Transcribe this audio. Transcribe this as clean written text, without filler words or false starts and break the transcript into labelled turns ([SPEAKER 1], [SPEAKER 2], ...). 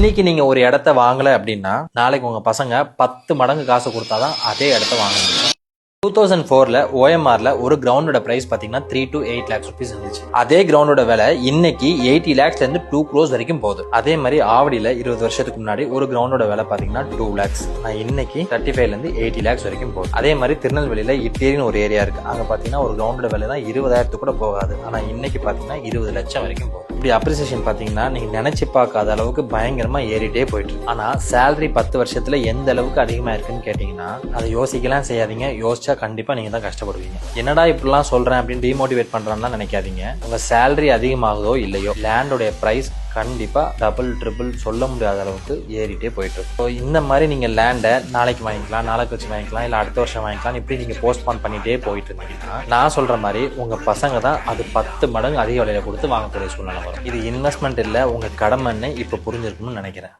[SPEAKER 1] இன்னைக்கு நீங்க ஒரு இடத்த வாங்கல அப்படின்னா நாளைக்கு உங்க பசங்க 10 மடங்கு காசு கொடுத்தாதான் அதே இடத்த வாங்க முடியும். 2004ல OMRல ஒரு கிரவுண்டோட பிரைஸ் பாத்தீங்கன்னா 3 to 8 lakhs rupees இருந்துச்சு. அதே கிரவுண்டோட விலை இன்னைக்கு 80 lakhsல இருந்து 2 crores வரைக்கும் போகுது. அதே மாதிரி ஆவடியில 20 வருஷத்துக்கு முன்னாடி ஒரு கிரவுண்டோட விலை பாத்தீங்கன்னா 2 lakhs. இன்னைக்கு 35ல இருந்து 80 lakhs வரைக்கும் போகுது. அதே மாதிரி திருநெல்வேலியில இட்டேரின்னு ஒரு ஏரியா இருக்கு. அங்க பாத்தீங்கன்னா ஒரு கிரவுண்டோட விலை தான் 20,000 கூட போகாது. ஆனா இன்னைக்கு பாத்தீங்கன்னா 20 லட்சம் வரைக்கும் போகுது. இப்படி அப்ரிசியேஷன் பாத்தீங்கன்னா நீங்க நினைச்சு பார்க்காத அளவுக்கு பயங்கரமா ஏறிட்டே போயிட்டு இருக்கு. ஆனா சேலரி 10 வருஷத்துல எந்த அளவுக்கு அதிகமா இருக்குன்னு கேட்டீங்கன்னா அதை யோசிக்கலாம் செய்யாதீங்க. யோசிச்சா கண்டிப்பா நீங்க தான் கஷ்டப்படுவீங்க. என்னடா இப்படிலாம் சொல்றேன் அப்படின்னு டிமோட்டிவேட் பண்றான்னு நினைக்காதீங்க. உங்க சேலரி அதிகமாகுதோ இல்லையோ லேண்டோட பிரைஸ் கண்டிப்பா டபுள் ட்ரிபிள் சொல்ல முடியாத அளவுக்கு ஏறிட்டே போயிட்டு இருக்கு. இந்த மாதிரி நீங்க லேண்டை நாளைக்கு வாங்கிக்கலாம், நாளைக்கு வச்சு வாங்கிக்கலாம், இல்ல அடுத்த வருஷம் வாங்கிக்கலாம், இப்படி நீங்க போஸ்ட்பான் பண்ணிட்டே போயிட்டு இருந்தீங்கன்னா நான் சொல்ற மாதிரி உங்க பசங்க தான் அது 10 மடங்கு அதிக விலையில கொடுத்து வாங்கக்கூடிய சூழ்நிலை வரும். இது இன்வெஸ்ட்மெண்ட் இல்ல, உங்க கடமைன்னு இப்ப புரிஞ்சிருக்கும்னு நினைக்கிறேன்.